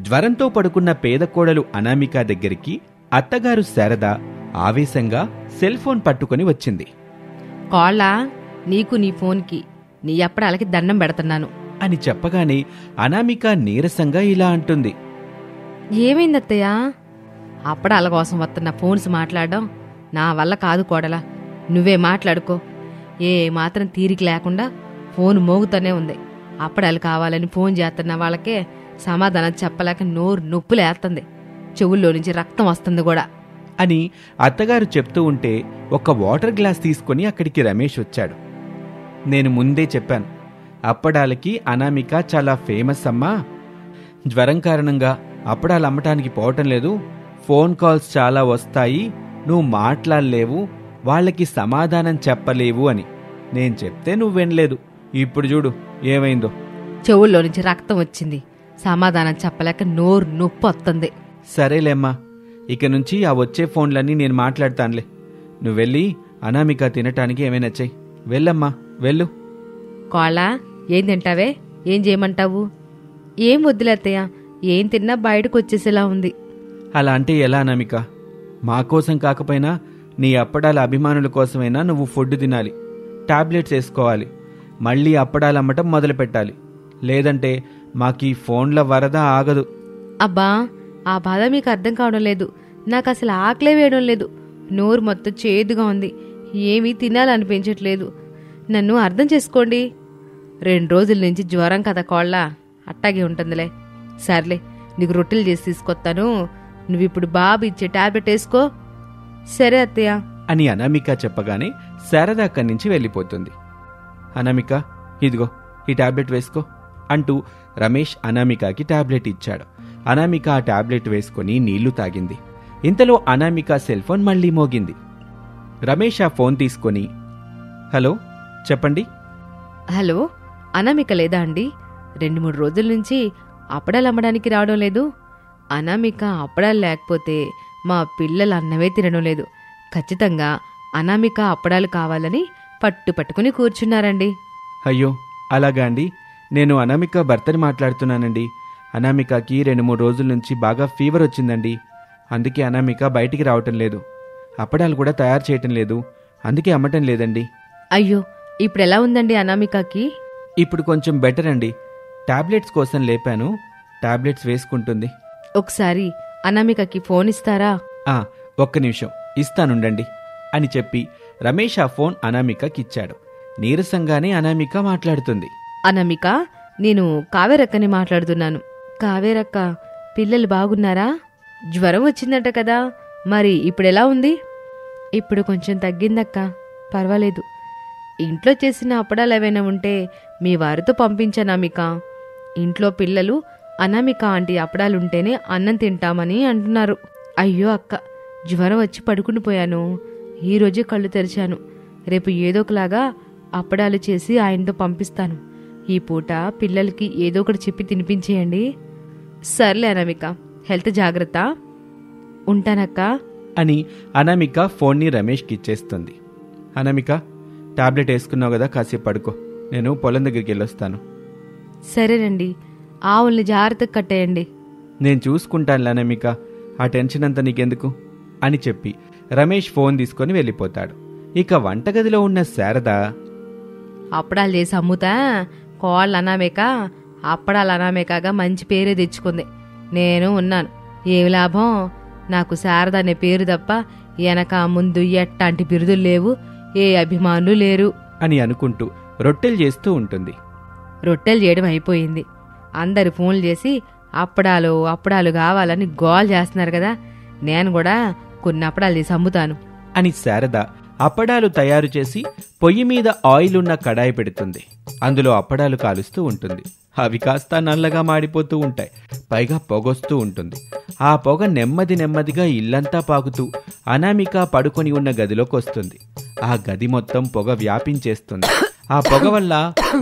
జ్వరంతో పడుకున్న పేద కోడలు అనామిక దగ్గరికి అత్తగారు శారద ఆవేశంగా సెల్ ఫోన్ పట్టుకుని వచ్చింది. కోళ్ళ, నీకు నీ ఫోన్కి నీ అప్పడాలకి దండం పెడుతున్నాను అని చెప్పగానే అనామిక నీరసంగా ఇలా అంటుంది. ఏమైందత్తయ్య? అప్పడాల కోసం వస్తున్న ఫోన్స్ మాట్లాడడం నా వల్ల కాదు కోడలా, నువ్వే మాట్లాడుకో. ఏ మాత్రం తీరిక లేకుండా ఫోన్ మోగుతూనే ఉంది. అప్పడాలు కావాలని ఫోన్ చేస్తున్న వాళ్ళకే సమాధానం చెప్పలేక నోరు నొప్పులేస్తుంది, చెవుల్లో నుంచి రక్తం వస్తుంది కూడా అని అత్తగారు చెప్తూ ఉంటే ఒక వాటర్ గ్లాస్ తీసుకుని అక్కడికి రమేష్ వచ్చాడు. నేను ముందే చెప్పాను, అప్పడాలకి అనామిక చాలా ఫేమస్ అమ్మా. జ్వరం కారణంగా అప్పడాలు అమ్మటానికి పోవటం లేదు. ఫోన్ కాల్స్ చాలా వస్తాయి, నువ్వు మాట్లాడలేవు, వాళ్ళకి సమాధానం చెప్పలేవు అని నేను చెప్తే నువ్వు వినలేదు. ఇప్పుడు చూడు ఏమైందో. చెవుల్లో నుంచి రక్తం వచ్చింది, సమాధానం చెప్పలేక నోరు నొప్పి వస్తుంది. సరేలేమ్మా, ఇక నుంచి ఆ వచ్చే ఫోన్లన్నీ నేను మాట్లాడతానులే. నువ్వెళ్ళి అనామిక తినటానికి ఏమైనా చెయ్యి. వెళ్ళమ్మా, వెళ్ళు. కోళ్ళ, ఏం తింటావే? ఏం చేయమంటావు? ఏం వద్దులేత్తయ్య, ఏం తిన్నా బయటకు వచ్చేసేలా ఉంది. అలా అంటే ఎలా అనామిక? మా కోసం కాకపోయినా నీ అప్పడాల అభిమానుల కోసమైనా నువ్వు ఫుడ్ తినాలి, టాబ్లెట్స్ వేసుకోవాలి, మళ్ళీ అప్పడాలు అమ్మటం మొదలు పెట్టాలి. లేదంటే మాకీ ఫోన్ల వరద ఆగదు. అబ్బా, ఆ బాధ మీకు అర్థం కావడం లేదు. నాకు అసలు ఆకలే వేయడం లేదు. నోరు మొత్తం చేదుగా ఉంది, ఏమీ తినాలనిపించట్లేదు. నన్ను అర్థం చేసుకోండి. 2 రోజుల నుంచి జ్వరం కదా కోళ్ళ, అట్టాగే ఉంటుందిలే. సర్లే, నీకు రొట్టెలు చేసి తీసుకొస్తాను, నువ్విప్పుడు బాబు ఇచ్చే టాబ్లెట్ వేసుకో. సరే అత్తయ్య అని అనామిక చెప్పగానే శారద అక్కడి నుంచి వెళ్ళిపోతుంది. అనామిక, ఇదిగో ఈ టాబ్లెట్ వేసుకో అంటూ రమేష్ అనామికకి టాబ్లెట్ ఇచ్చాడు. అనామిక ఆ టాబ్లెట్ వేసుకుని నీళ్లు తాగింది. ఇంతలో అనామిక సెల్ ఫోన్ మళ్లీ మోగింది. రమేష్ ఆ ఫోన్ తీసుకుని, హలో చెప్పండి. హలో, అనామిక లేదా అండి? 2-3 రోజుల నుంచి అప్పడాలు అమ్మడానికి రావడం లేదు. అనామిక అప్పడాలు లేకపోతే మా పిల్లలు అన్నమే తినడం లేదు. ఖచ్చితంగా అనామిక అప్పడాలు కావాలని పట్టుకుని కూర్చున్నారండి. అయ్యో అలాగా అండి, నేను అనామిక భర్తని మాట్లాడుతున్నానండి. అనామికకి 2-3 రోజుల నుంచి బాగా ఫీవర్ వచ్చిందండి. అందుకే అనామిక బయటికి రావటం లేదు, అప్పడాలు కూడా తయారు చేయటం లేదు, అందుకే అమ్మటం లేదండి. అయ్యో, ఇప్పుడెలా ఉందండి అనామికకి? ఇప్పుడు కొంచెం బెటర్ అండి. టాబ్లెట్స్ కోసం లేపాను, టాబ్లెట్స్ వేసుకుంటుంది. ఒకసారి అనామికకి ఫోన్ ఇస్తారా? ఒక్క నిమిషం ఇస్తానుండండి అని చెప్పి రమేష్ ఆ ఫోన్ అనామికకిచ్చాడు. నీరసంగానే అనామిక మాట్లాడుతుంది. అనామిక, నేను కావేరక్కని మాట్లాడుతున్నాను. కావేరక్క, పిల్లలు బాగున్నారా? జ్వరం వచ్చిందట కదా, మరి ఇప్పుడెలా ఉంది? ఇప్పుడు కొంచెం తగ్గిందక్క, పర్వాలేదు. ఇంట్లో చేసిన అప్పడాలు ఏవైనా ఉంటే మీ వారితో పంపించనామిక. ఇంట్లో పిల్లలు అనామిక ఆంటీ అప్పడాలుంటేనే అన్నం తింటామని అంటున్నారు. అయ్యో అక్క, జ్వరం వచ్చి పడుకుని పోయాను, ఈరోజే కళ్ళు తెరిచాను. రేపు ఏదోకలాగా అప్పడాలు చేసి ఆయనతో పంపిస్తాను. ఈ పూట పిల్లలకి ఏదో ఒకటి చెప్పి తినిపించేయండి. సర్లే అనామిక, హెల్త్ జాగ్రత్త, ఉంటానక్క అని అనామిక ఫోన్ని రమేష్కి ఇచ్చేస్తుంది. అనామిక, టాబ్లెట్ వేసుకున్నావు కదా, కాసేపు పడుకో, నేను పొలం దగ్గరికి వెళ్ళొస్తాను. సరేనండి, ఆవుల్ని జాగ్రత్తగా కట్టేయండి. నేను చూసుకుంటానులే అనామిక, ఆ టెన్షన్ అంతా నీకెందుకు అని చెప్పి రమేష్ ఫోన్ తీసుకొని వెళ్ళిపోతాడు. ఇక వంటగదిలో ఉన్న శారద, అప్పడాలు చేసి అమ్ముతా కోళ్ళ అనామిక అప్పడాలు అనామికగా మంచి పేరే తెచ్చుకుంది. నేను ఉన్నాను, ఏమి లాభం? నాకు శారద అనే పేరు తప్ప వెనక ముందు ఎట్టాంటి బిరుదులు లేవు, ఏ అభిమానులు లేరు అని అనుకుంటూ రొట్టెలు చేస్తూ ఉంటుంది. రొట్టెలు చేయడం అయిపోయింది. అందరు ఫోన్లు చేసి అప్పడాలు కావాలని గోల్ చేస్తున్నారు కదా, నేను కూడా కొన్ని అప్పడాలు చేసి అమ్ముతాను అని శారద అప్పడాలు తయారు చేసి పొయ్యి మీద ఆయిల్ ఉన్న కడాయి పెడుతుంది. అందులో అప్పడాలు కాలుస్తూ ఉంటుంది. అవి కాస్త నల్లగా మాడిపోతూ ఉంటాయి, పైగా పొగొస్తూ ఉంటుంది. ఆ పొగ నెమ్మదిగా ఇల్లంతా పాకుతూ అనామిక పడుకొని ఉన్న గదిలోకి వస్తుంది. ఆ గది మొత్తం పొగ వ్యాపించేస్తుంది. ఆ పొగ వల్ల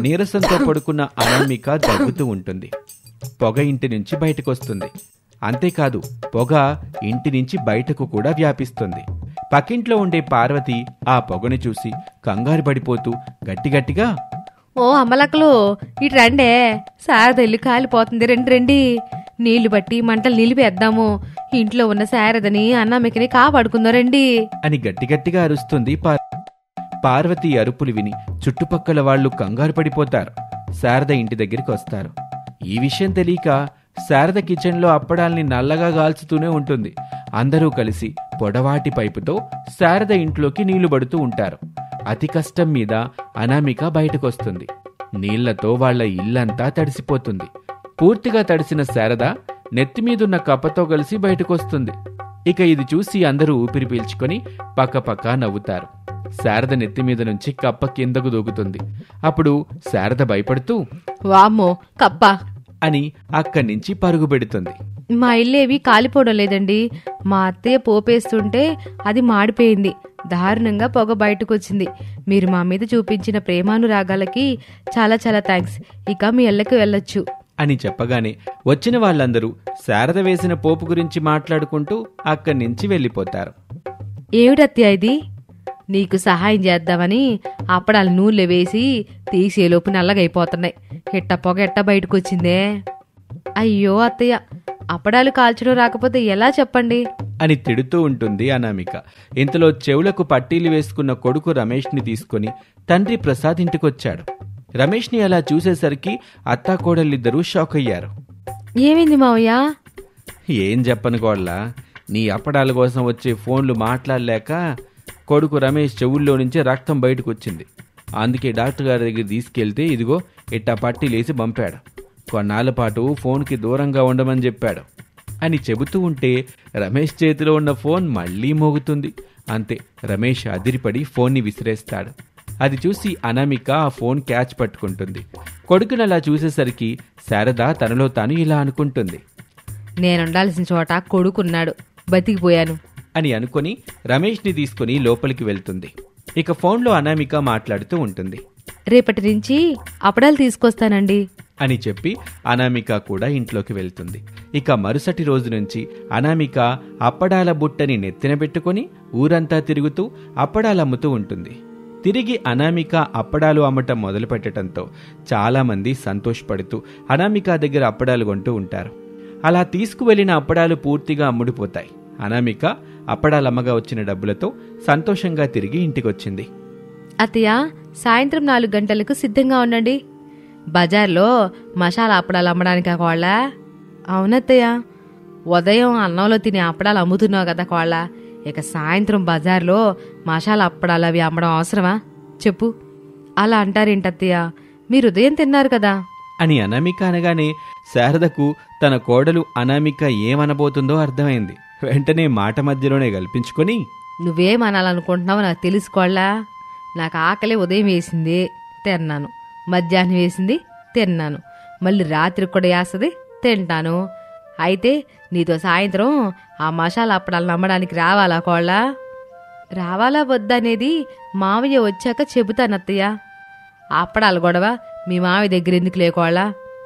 నీరసంతో పడుకున్న అనామిక దగ్గుతూ ఉంటుంది. పొగ ఇంటి నుంచి బయటకొస్తుంది. అంతేకాదు, పొగ ఇంటి నుంచి బయటకు కూడా వ్యాపిస్తుంది. పక్కింట్లో ఉండే పార్వతి ఆ పొగను చూసి కంగారు పడిపోతూ గట్టిగా, ఓ అమ్మలక్కలు, ఇటు రండే, శారద ఇల్లు కాలిపోతుంది, రండి. నీళ్లు బట్టి మంటలు నిలిపేద్దాము. ఇంట్లో ఉన్న శారదని అన్నామికని కాపాడుకుందారండి అని గట్టిగట్టిగా అరుస్తుంది పార్వతి అరుపులు విని చుట్టుపక్కల వాళ్లు కంగారు పడిపోతారు. శారద ఇంటి దగ్గరికి వస్తారు. ఈ విషయం తెలియక శారద కిచెన్లో అప్పడాల్ని నల్లగా గాల్చుతూనే ఉంటుంది. అందరూ కలిసి పొడవాటి పైపుతో శారద ఇంట్లోకి నీళ్లు పడుతూ ఉంటారు. అతి కష్టం మీద అనామిక బయటకొస్తుంది. నీళ్లతో వాళ్ల ఇల్లంతా తడిసిపోతుంది. పూర్తిగా తడిసిన శారద నెత్తిమీదున్న కప్పతో కలిసి బయటకొస్తుంది. ఇక ఇది చూసి అందరూ ఊపిరి పీల్చుకొని పక్కపక్క నవ్వుతారు. శారద నెత్తిమీద నుంచి కప్ప కిందకు దూకుతుంది. అప్పుడు శారద భయపడుతూ వామ్మో కప్ప అని అక్కడి నుంచి పరుగు పెడుతుంది. మా ఇల్లేవి కాలిపోవడం లేదండి. మా అత్తయ్య పోపేస్తుంటే అది మాడిపోయింది. దారుణంగా పొగ బయటకొచ్చింది. మీరు మా మీద చూపించిన ప్రేమానురాగాలకి చాలా చాలా థ్యాంక్స్. ఇక మీ ఇళ్ళకి వెళ్ళొచ్చు అని చెప్పగానే వచ్చిన వాళ్ళందరూ శారద వేసిన పోపు గురించి మాట్లాడుకుంటూ అక్కడి నుంచి వెళ్ళిపోతారు. ఏమిటత్తయ్య ఇది? నీకు సహాయం చేద్దామని అప్పడాలు నూనెలో వేసి తీసేలోపు నల్లగైపోతున్నాయి. ఎట్ట పొగ ఎట్ట బయటకొచ్చిందే. అయ్యో అత్తయ్య, అప్పడాలు కాల్చడం రాకపోతే ఎలా చెప్పండి అని తిడుతూ ఉంటుంది అనామిక. ఇంతలో చెవులకు పట్టీలు వేసుకున్న కొడుకు రమేష్ని తీసుకుని తండ్రి ప్రసాద్ ఇంటికొచ్చాడు. రమేష్ని అలా చూసేసరికి అత్తాకోడళ్ళిద్దరూ షాక్ అయ్యారు. ఏమైంది మావయ్య? ఏం చెప్పను కోళ్ళ, నీ అప్పడాల కోసం వచ్చే ఫోన్లు మాట్లాడలేక కొడుకు రమేష్ చెవుల్లో నుంచి రక్తం బయటకు వచ్చింది. అందుకే డాక్టర్ గారి దగ్గర తీసుకెళ్తే ఇదిగో ఇట్టా పట్టీలేసి పంపాడు. కొన్నాళ్ళ పాటు ఫోన్కి దూరంగా ఉండమని చెప్పాడు అని చెబుతూ ఉంటే రమేష్ చేతిలో ఉన్న ఫోన్ మళ్లీ మోగుతుంది. అంతే, రమేష్ అదిరిపడి ఫోన్ని విసిరేస్తాడు. అది చూసి అనామిక ఆ ఫోన్ క్యాచ్ పట్టుకుంటుంది. కొడుకుని అలా చూసేసరికి శారద తనలో తాను ఇలా అనుకుంటుంది, నేనుండాల్సిన చోట కొడుకున్నాడు, బతికిపోయాను అని అనుకుని రమేష్ని తీసుకుని లోపలికి వెళ్తుంది. ఇక ఫోన్లో అనామిక మాట్లాడుతూ ఉంటుంది. రేపటి నుంచి అప్పడాలు తీసుకొస్తానండి అని చెప్పి అనామిక కూడా ఇంట్లోకి వెళ్తుంది. ఇక మరుసటి రోజు నుంచి అనామిక అప్పడాల బుట్టని నెత్తిన పెట్టుకుని ఊరంతా తిరుగుతూ అప్పడాలమ్ముతూ ఉంటుంది. తిరిగి అనామిక అప్పడాలు అమ్మటం మొదలుపెట్టడంతో చాలామంది సంతోషపడుతూ అనామిక దగ్గర అప్పడాలు కొంటూ ఉంటారు. అలా తీసుకువెళ్లిన అప్పడాలు పూర్తిగా అమ్ముడిపోతాయి. అనామిక అప్పడాలమ్మగా వచ్చిన డబ్బులతో సంతోషంగా తిరిగి ఇంటికొచ్చింది. అత్తయ్య, సాయంత్రం 4 గంటలకు సిద్ధంగా ఉండండి. బజార్లో మసాలా అప్పడాలు అమ్మడానికి కోళ్ళ. అవునత్తయ్య, ఉదయం అన్నంలో తినే అప్పడాలు అమ్ముతున్నావు కదా కోళ్ళ. ఇక సాయంత్రం బజార్లో మసాలా అప్పడాలు అవి అమ్మడం అవసరమా చెప్పు? అలా అంటారేంటత్తయ్య, మీరు ఉదయం తిన్నారు కదా అని అనామిక అనగానే శారదకు తన కోడలు అనామిక ఏమనబోతుందో అర్థమైంది. వెంటనే మాట మధ్యలోనే కల్పించుకొని, నువ్వేమనాలనుకుంటున్నావో నాకు తెలుసుకోవాలా. నాకు ఆకలి ఉదయం వేసింది తిన్నాను, మధ్యాహ్నం వేసింది తిన్నాను, మళ్ళీ రాత్రి కూడా వేస్తుంది తింటాను. అయితే నీతో సాయంత్రం ఆ మసాలా అప్పడాలు నమ్మడానికి రావాలా కోళ్ళ? రావాలా వద్దనేది మావయ్య వచ్చాక చెబుతానత్తయ్య. అప్పడాలు గొడవ మీ మావయ్య దగ్గర ఎందుకు లేకోళ్ళ,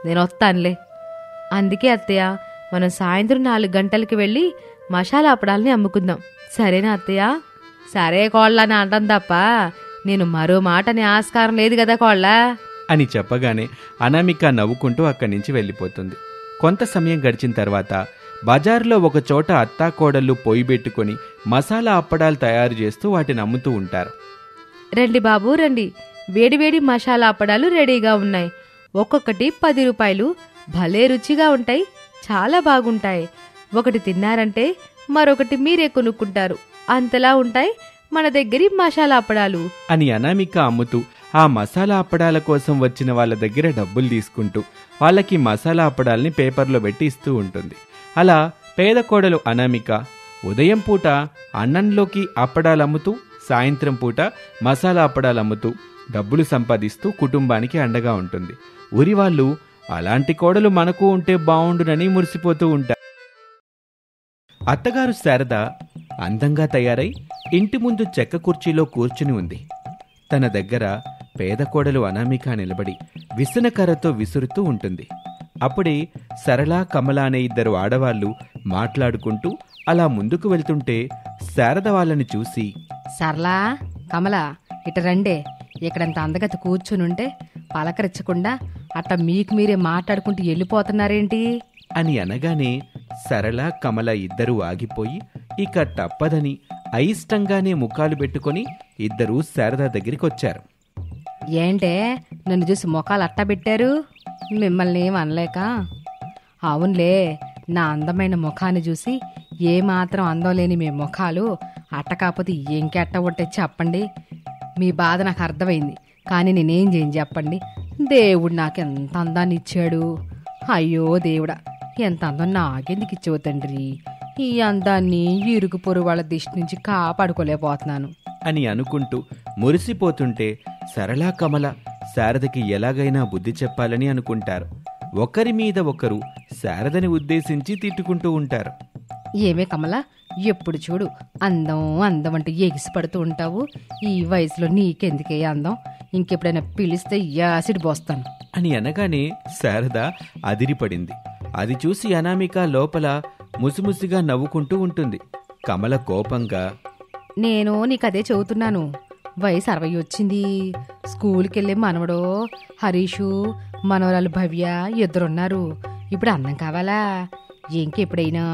నేను వస్తానులే. అందుకే అత్తయ్య, మనం సాయంత్రం 4 గంటలకి వెళ్ళి మసాలా అప్పడాలని అమ్ముకుందాం, సరేనా అత్తయ్య? సరే కోళ్ళ అని అంటాం తప్ప నేను మరో మాటని ఆస్కారం లేదు కదా కోళ్ళ అని చెప్పగానే అనామిక నవ్వుకుంటూ అక్కడి నుంచి వెళ్ళిపోతుంది. కొంత సమయం గడిచిన తర్వాత బజార్లో ఒక చోట అత్తాకోడళ్ళు పొయ్యి పెట్టుకుని మసాలా అప్పడాలు తయారు చేస్తూ వాటిని అమ్ముతూ ఉంటారు. రండి బాబు రండి, వేడివేడి మసాలా అప్పడాలు రెడీగా ఉన్నాయి. ఒక్కొక్కటి 10 రూపాయలు. భలే రుచిగా ఉంటాయి, చాలా బాగుంటాయి. ఒకటి తిన్నారంటే మరొకటి మీరే కొనుక్కుంటారు, అంతలా ఉంటాయి మన దగ్గరి మసాలా అప్పడాలు అని అనామిక అమ్ముతూ ఆ మసాలా అప్పడాల కోసం వచ్చిన వాళ్ళ దగ్గర డబ్బులు తీసుకుంటూ వాళ్ళకి మసాలా అప్పడాల్ని పేపర్లో పెట్టి ఇస్తూ ఉంటుంది. అలా పేద కోడలు అనామిక ఉదయం పూట అన్నంలోకి అప్పడాలు అమ్ముతూ, సాయంత్రం పూట మసాలా అప్పడాలు అమ్ముతూ డబ్బులు సంపాదిస్తూ కుటుంబానికి అండగా ఉంటుంది. ఊరి వాళ్ళు అలాంటి కోడలు మనకు ఉంటే బావుండునని మురిసిపోతూ ఉంటారు. అత్తగారు శారద అందంగా తయారై ఇంటి ముందు చెక్క కుర్చీలో కూర్చుని ఉంది. తన దగ్గర పేద కోడలు అనామిక నిలబడి విసనకర్రతో విసురుతూ ఉంటుంది. అప్పుడే సరళ, కమల అనే 2 ఆడవాళ్లు మాట్లాడుకుంటూ అలా ముందుకు వెళ్తుంటే శారద వాళ్ళని చూసి, సరళా, కమల ఇట రండే. ఇక్కడంత అందగత కూర్చునుంటే పలకరించకుండా అట్ట మీకు మీరే మాట్లాడుకుంటూ వెళ్ళిపోతున్నారేంటి అని అనగానే సరళ కమల ఇద్దరూ ఆగిపోయి ఇక తప్పదని అయిష్టంగానే ముఖాలు పెట్టుకొని ఇద్దరూ శారద దగ్గరికొచ్చారు. ఏంటే నన్ను చూసి ముఖాలు అట్టా పెట్టారు? మిమ్మల్ని ఏం అనలేక. అవునులే, నా అందమైన ముఖాన్ని చూసి ఏమాత్రం అందం లేని మీ ముఖాలు అట్ట కాకపోతే ఇంకెట్ట ఉంటే చెప్పండి. మీ బాధ నాకు అర్థమైంది, కానీ నేనేం చేయను చెప్పండి. దేవుడు నాకెంత అందాన్ని ఇచ్చాడు. అయ్యో దేవుడా, ఎంత అందం నాకెందుకు ఇచ్చావు తండ్రి? ఈ అందాన్ని ఇరుగు పొరుగు వాళ్ళ దిష్టి నుంచి కాపాడుకోలేకపోతున్నాను అని అనుకుంటూ మురిసిపోతుంటే సరళా కమల శారదకి ఎలాగైనా బుద్ధి చెప్పాలని అనుకుంటారు. ఒకరి మీద ఒకరు శారదని ఉద్దేశించి తిట్టుకుంటూ ఉంటారు. ఏమే కమల, ఎప్పుడు చూడు అందం అందం అంటే ఎగిసిపడుతూ ఉంటావు. ఈ వయసులో నీకెందుకే అందం? ఇంకెప్పుడైనా పిలిస్తే యాసిడ్ పోస్తాను అని అనగానే శారద అదిరిపడింది. అది చూసి అనామిక లోపల ముసిముసిగా నవ్వుకుంటూ ఉంటుంది. కమల కోపంగా, నేను నీకదే చెబుతున్నాను. వయసు 60 వచ్చింది. స్కూల్కి వెళ్ళే మనవడో హరీషు, మనవరాలు భవ్య ఇద్దరున్నారు. ఇప్పుడు అందం కావాలా? ఇంకెప్పుడైనా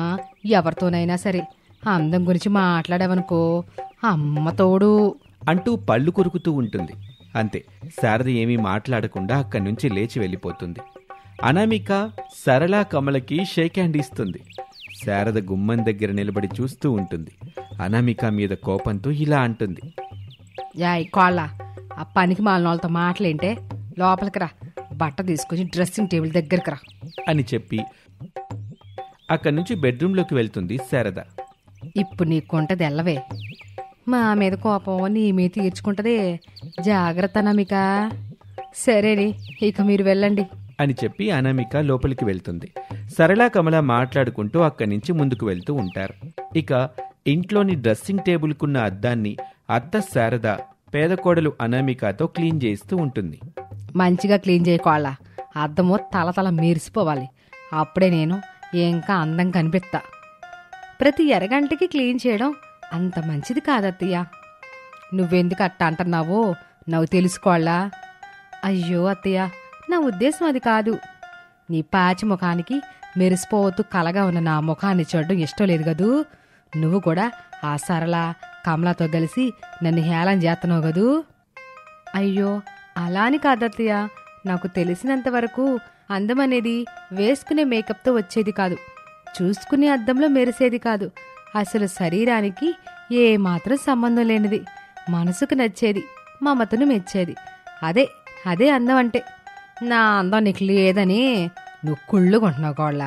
ఎవరితోనైనా సరే అందం గురించి మాట్లాడావనుకో అమ్మ తోడు అంటూ పళ్ళు కొరుకుతూ ఉంటుంది. అంతే, శారద ఏమీ మాట్లాడకుండా అక్కడి నుంచి లేచి వెళ్ళిపోతుంది. అనామిక సరళ కమలకి షేక్ హ్యాండ్ ఇస్తుంది. శారద గుమ్మం దగ్గర నిలబడి చూస్తూ ఉంటుంది. అనామిక మీద కోపంతో ఇలా అంటుంది. యాయ్ కోళ్ళ, ఆ పనికి మాలిన వాళ్ళతో మాటలేంటే? లోపలికి రా, బట్ట తీసుకొని డ్రెస్సింగ్ టేబుల్ దగ్గరికి రా అని చెప్పి అక్కడి నుంచి బెడ్రూమ్లోకి వెళ్తుంది శారద. ఇప్పుడు నీకుంటది ఎల్లవే. మా మీద కోపం నీ మీద తీర్చుకుంటది. జాగ్రత్త అనామిక. సరేని, ఇక మీరు వెళ్ళండి అని చెప్పి అనామిక లోపలికి వెళ్తుంది. సరళ కమల మాట్లాడుకుంటూ అక్కడి నుంచి ముందుకు వెళ్తూ ఉంటారు. ఇక ఇంట్లోని డ్రెస్సింగ్ టేబుల్కున్న అద్దాన్ని అత్త శారద పేదకోడలు అనామికతో క్లీన్ చేస్తూ ఉంటుంది. మంచిగా క్లీన్ చేయకోళ్ళ, అద్దము తల తల మెరిసిపోవాలి. అప్పుడే నేను ఇంకా అందం కనిపిస్తా. ప్రతి అరగంటకి క్లీన్ చేయడం అంత మంచిది కాదత్తయ్య. నువ్వెందుకు అట్ట అంటున్నావో నాకు తెలుసుకోవాలా? అయ్యో అత్తయ్య, నా ఉద్దేశం అది కాదు. నీ పాచి ముఖానికి మెరిసిపోతూ కలగా ఉన్న నా ముఖాన్ని చూడడం ఇష్టం లేదు కదూ. నువ్వు కూడా ఆ సరళ కమలతో కలిసి నన్ను హేళన చేస్తున్నావు కదూ. అయ్యో అలా అని కాదత్తయ్య, నాకు తెలిసినంతవరకు అందం అనేది వేసుకునే మేకప్తో వచ్చేది కాదు, చూసుకునే అద్దంలో మెరిసేది కాదు. అసలు శరీరానికి ఏమాత్రం సంబంధం లేనిది, మనసుకు నచ్చేది, మమతను మెచ్చేది. అదే అందం అంటే. నా అందం నీకు లేదని నువ్వు కుళ్ళు కొంటున్నావు కోళ్ళ.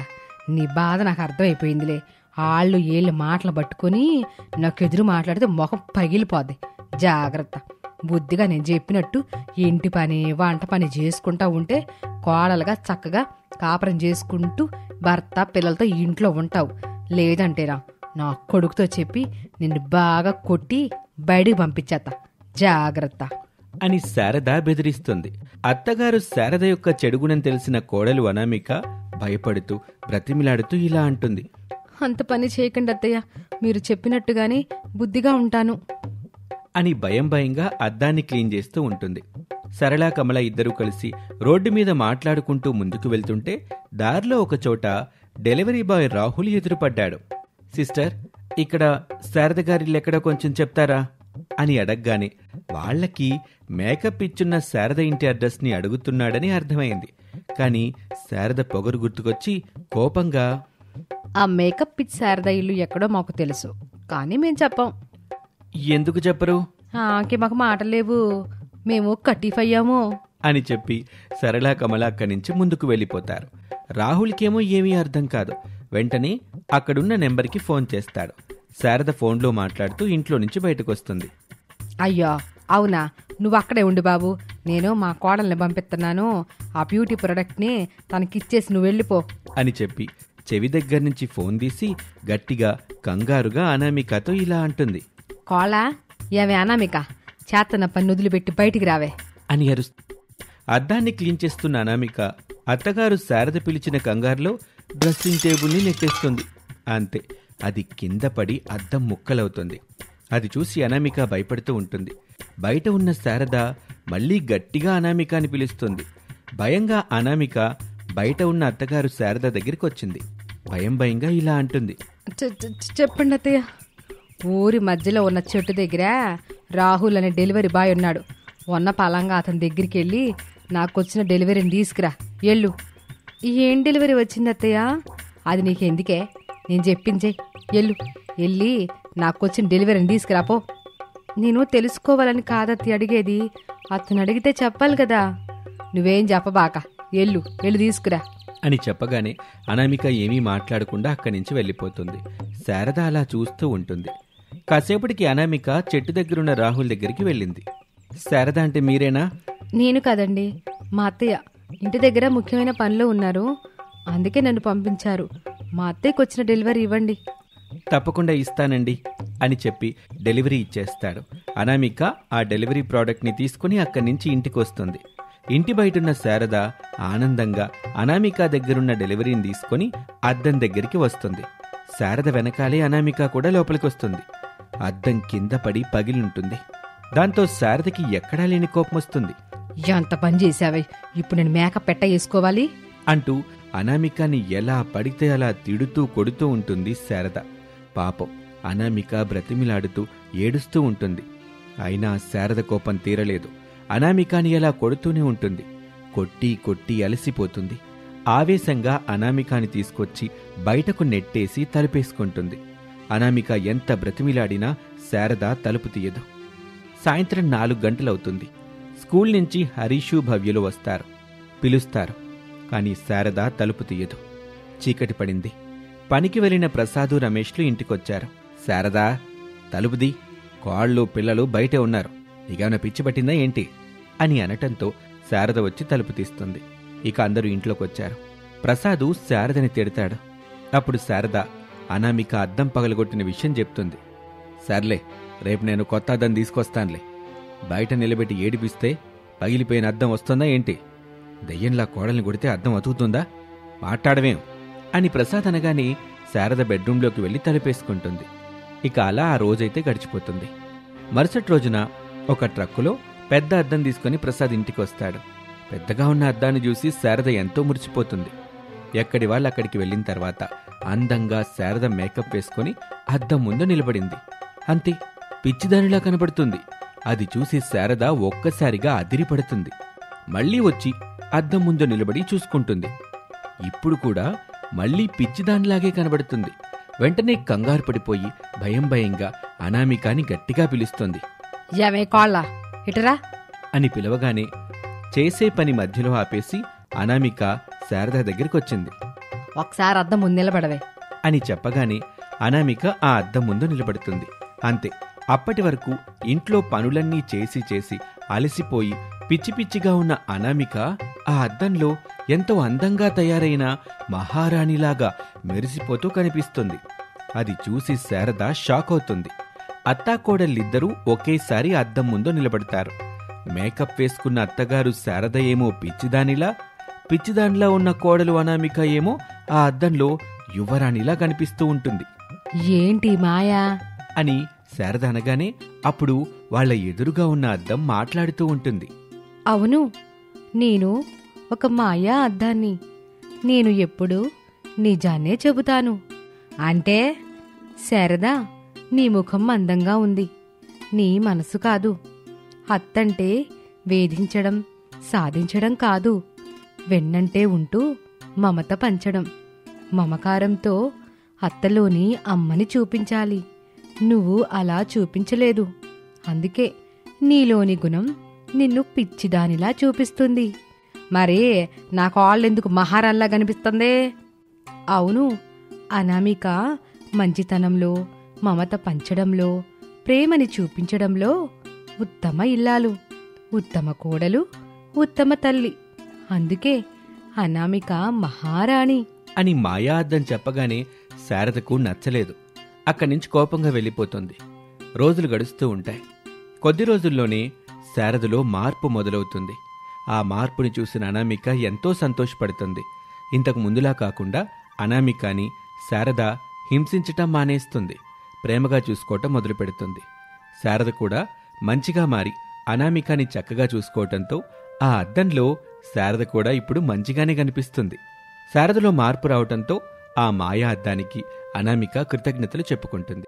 నీ బాధ నాకు అర్థమైపోయిందిలే. ఆళ్ళు ఏళ్ళు మాటలు పట్టుకుని నాకు ఎదురు మాట్లాడితే మొహం పగిలిపోద్ది. జాగ్రత్త. బుద్ధిగా నేను చెప్పినట్టు ఇంటి పని వంట పని చేసుకుంటా ఉంటే కోడలుగా చక్కగా కాపురం చేసుకుంటూ భర్త పిల్లలతో ఇంట్లో ఉంటావు. లేదంటేరా నా కొడుకుతో చెప్పి నిన్ను బాగా కొట్టి బయటికి పంపించేస్తా. జాగ్రత్త అని శారద బెదిరిస్తుంది. అత్తగారు శారద యొక్క చెడుగుణం తెలిసిన కోడలు అనామిక భయపడుతూ బ్రతిమిలాడుతూ ఇలా అంటుంది. అంత పని చేయకండి అత్తయ్య, మీరు చెప్పినట్టుగానే బుద్ధిగా ఉంటాను అని భయంగా అద్దాన్ని క్లీన్ చేస్తూ ఉంటుంది. సరళ కమల ఇద్దరూ కలిసి రోడ్డు మీద మాట్లాడుకుంటూ ముందుకు వెళ్తుంటే దారిలో ఒకచోట డెలివరీ బాయ్ రాహుల్ ఎదురుపడ్డాడు. సిస్టర్, ఇక్కడ శారద గారిల్లెక్కడో కొంచెం చెప్తారా అని అడగగానే వాళ్లకి మేకప్ ఇచ్చున్న శారద ఇంటి అడ్రస్ని అడుగుతున్నాడని అర్థమైంది. కాని శారద పొగరు గుర్తుకొచ్చి కోపంగా, ఆ మేకప్ పిచ్ శారద ఇల్లు ఎక్కడో మాకు తెలుసు, కానీ మేం చెప్పాం. ఎందుకు చెప్పరు? మాకు మాటలేవు, మేము కట్టిఫయ్యాము అని చెప్పి సరళ కమల అక్కడి నుంచి ముందుకు వెళ్ళిపోతారు. రాహుల్కేమో ఏమీ అర్థం కాదు. వెంటనే అక్కడున్న నెంబర్కి ఫోన్ చేస్తాడు. శారద ఫోన్లో మాట్లాడుతూ ఇంట్లో నుంచి బయటకొస్తుంది. అయ్యో అవునా, నువ్వు అక్కడే ఉండు బాబు, నేను మా కోడల్ని పంపిస్తున్నాను. ఆ బ్యూటీ ప్రొడక్ట్ని తనకిచ్చేసి నువ్వు వెళ్ళిపో అని చెప్పి చెవి దగ్గర నుంచి ఫోన్ తీసి గట్టిగా కంగారుగా అనామికతో ఇలా అంటుంది. కోళ్ళ, ఏవే అనామిక, చేతన పని వదిలిపెట్టి బయటికి రావే అని అరుస్తూ అద్దాన్ని క్లీన్ చేస్తున్న అనామిక అత్తగారు శారద పిలిచిన కంగారులో డ్రెస్సింగ్ టేబుల్ని నెట్టేస్తుంది. అంతే, అది కింద పడి అద్దం ముక్కలవుతుంది. అది చూసి అనామిక భయపడుతూ ఉంటుంది. బయట ఉన్న శారద మళ్లీ గట్టిగా అనామిక అని పిలుస్తుంది. భయంగా అనామిక బయట ఉన్న అత్తగారు శారద దగ్గరికి వచ్చింది. భయం భయంగా ఇలా అంటుంది. చెప్పండి అత్తయ్య. ఊరి మధ్యలో ఉన్న చెట్టు దగ్గర రాహుల్ అనే డెలివరీ బాయ్ ఉన్నాడు. ఉన్న పలంగా అతని దగ్గరికి వెళ్ళి నాకు వచ్చిన డెలివరీని తీసుకురా ఎళ్ళు. ఏం డెలివరీ వచ్చింది అత్తయ్య? అది నీకెందుకే, నేను చెప్పించే. ఎళ్ళు, వెళ్ళి నాకు వచ్చిన డెలివరీని తీసుకురాపో. నేను తెలుసుకోవాలని కాదత్తి అడిగేది, అతను అడిగితే చెప్పాలి కదా. నువ్వేం చెప్పబాక, ఎళ్ళు తీసుకురా అని చెప్పగానే అనామిక ఏమీ మాట్లాడకుండా అక్కడి నుంచి వెళ్ళిపోతుంది. శారద అలా చూస్తూ ఉంటుంది. కాసేపటికి అనామిక చెట్టు దగ్గరున్న రాహుల్ దగ్గరికి వెళ్ళింది. శారద అంటే మీరేనా? నేను కాదండి, మా అత్తయ్య ఇంటి దగ్గర ముఖ్యమైన పనిలో ఉన్నారు, అందుకే నన్ను పంపించారు. మా అత్తయ్యకి వచ్చిన డెలివరీ ఇవ్వండి. తప్పకుండా ఇస్తానండి అని చెప్పి డెలివరీ ఇచ్చేస్తాడు. అనామిక ఆ డెలివరీ ప్రోడక్ట్ని తీసుకుని అక్కడి నుంచి ఇంటికి వస్తుంది. ఇంటి బయటున్న శారద ఆనందంగా అనామిక దగ్గరున్న డెలివరీని తీసుకుని అద్దం దగ్గరికి వస్తుంది. శారద వెనకాలే అనామిక కూడా లోపలికి వస్తుంది. అద్దం కింద పడి పగిలుంటుంది. దాంతో శారదకి ఎక్కడా లేని కోపం వస్తుంది. ఎంత పని చేశావే, ఇప్పుడు నేను మేకప్ పెట్ట వేసుకోవాలి అంటూ అనామికని ఎలా పడితే అలా తిడుతూ కొడుతూ ఉంటుంది శారద. పాపం అనామిక బ్రతిమిలాడుతూ ఏడుస్తూ ఉంటుంది. అయినా శారద కోపం తీరలేదు. అనామికాని ఎలా కొడుతూనే ఉంటుంది. కొట్టి కొట్టి అలసిపోతుంది. ఆవేశంగా అనామికాని తీసుకొచ్చి బయటకు నెట్టేసి తలుపేసుకుంటుంది. అనామిక ఎంత బ్రతిమిలాడినా శారద తలుపు తీయదు. సాయంత్రం 4 గంటలవుతుంది. స్కూల్ నుంచి హరీషు భవ్యులు వస్తారు. పిలుస్తారు. కానీ శారద తలుపు తీయదు. చీకటి పడింది. పనికి వెళ్లిన ప్రసాదు రమేష్లు ఇంటికొచ్చారు. శారదా, తలుపుది, కోళ్ళు పిల్లలు బయటే ఉన్నారు, నీకేమైనా పిచ్చి పట్టిందా ఏంటి అని అనటంతో శారద వచ్చి తలుపు తీస్తుంది. ఇక అందరూ ఇంట్లోకొచ్చారు. ప్రసాదు శారదని తిడతాడు. అప్పుడు శారద అనామిక అద్దం పగలగొట్టిన విషయం చెప్తుంది. సర్లే, రేపు నేను కొత్త అద్దం తీసుకొస్తానులే. బయట నిలబెట్టి ఏడిపిస్తే పగిలిపోయిన అద్దం వస్తుందా ఏంటి? దెయ్యంలా కోడల్ని కొడితే అద్దం అతుకుతుందా? మాట్లాడవేం అని ప్రసాద్ అనగానే శారద బెడ్రూంలోకి వెళ్లి తలుపేసుకుంటుంది. ఇక అలా ఆ రోజైతే గడిచిపోతుంది. మరుసటి రోజున ఒక ట్రక్కులో పెద్ద అద్దం తీసుకుని ప్రసాద్ ఇంటికి వస్తాడు. పెద్దగా ఉన్న అద్దాన్ని చూసి శారద ఎంతో మురిసిపోతుంది. ఎక్కడి వాళ్ళు అక్కడికి వెళ్ళిన తర్వాత అందంగా శారద మేకప్ వేసుకుని అద్దం ముందు నిలబడింది. అంతే, పిచ్చిదానిలా కనబడుతుంది. అది చూసి శారద ఒక్కసారిగా అదిరిపడుతుంది. మళ్లీ వచ్చి అద్దం ముందు నిలబడి చూసుకుంటుంది. ఇప్పుడు కూడా మళ్లీ పిచ్చిదానిలాగే కనబడుతుంది. వెంటనే కంగారు పడిపోయి భయం భయంగా అనామికాని గట్టిగా పిలుస్తుంది. ఏమే కోళ్ళ ఇటరా అని పిలవగానే చేసే పని మధ్యలో ఆపేసి అనామిక శారద దగ్గరికొచ్చింది. ఒకసారి అద్దం ముందు నిలబడవే అని చెప్పగానే అనామిక ఆ అద్దం ముందు నిలబడుతుంది. అంతే, అప్పటి వరకు ఇంట్లో పనులన్నీ చేసి చేసి అలసిపోయి పిచ్చి పిచ్చిగా ఉన్న అనామిక ఆ అద్దంలో ఎంతో అందంగా తయారైన మహారాణిలాగా మెరిసిపోతూ కనిపిస్తుంది. అది చూసి శారద షాక్ అవుతుంది. అత్తాకోడళ్ళిద్దరూ ఒకేసారి అద్దం ముందు నిలబడతారు. మేకప్ వేసుకున్న అత్తగారు శారద ఏమో పిచ్చిదానిలా ఉన్న కోడలు అనామిక ఏమో ఆ అద్దంలో యువరాణిలా కనిపిస్తూ ఉంటుంది. ఏంటి మాయా అని శారద అనగానే అప్పుడు వాళ్ల ఎదురుగా ఉన్న అద్దం మాట్లాడుతూ ఉంటుంది. అవును, నేను ఒక మాయా అద్దాన్ని. నేను ఎప్పుడూ నిజాన్నే చెబుతాను. అంటే శారదా, నీ ముఖం అందంగా ఉంది, నీ మనసు కాదు. అత్తంటే వేధించడం, సాధించడం కాదు, వెన్నంటే ఉంటూ మమత పంచడం. మమకారంతో అత్తలోని అమ్మని చూపించాలి. నువ్వు అలా చూపించలేదు. అందుకే నీలోని గుణం నిన్ను పిచ్చిదానిలా చూపిస్తుంది. మరి నా కాళ్ళెందుకు మహారాణిలా కనిపిస్తుందే? అవును, అనామిక మంచితనంలో, మమత పంచడంలో, ప్రేమని చూపించడంలో ఉత్తమ ఇల్లాలు, ఉత్తమ కోడలు, ఉత్తమ తల్లి. అందుకే అనామిక మహారాణి అని మాయా అద్దం చెప్పగానే శారదకు నచ్చలేదు. అక్కడి నుంచి కోపంగా వెళ్ళిపోతుంది. రోజులు గడుస్తూ ఉంటాయి. కొద్ది రోజుల్లోనే శారదలో మార్పు మొదలవుతుంది. ఆ మార్పుని చూసిన అనామిక ఎంతో సంతోషపడుతుంది. ఇంతకు ముందులా కాకుండా అనామికాని శారద హింసించటం మానేస్తుంది. ప్రేమగా చూసుకోవటం మొదలు పెడుతుంది. శారద కూడా మంచిగా మారి అనామికాని చక్కగా చూసుకోవటంతో ఆ అద్దంలో శారద కూడా ఇప్పుడు మంచిగానే కనిపిస్తుంది. శారదలో మార్పు రావటంతో ఆ మాయా అద్దానికి అనామిక కృతజ్ఞతలు చెప్పుకుంటుంది.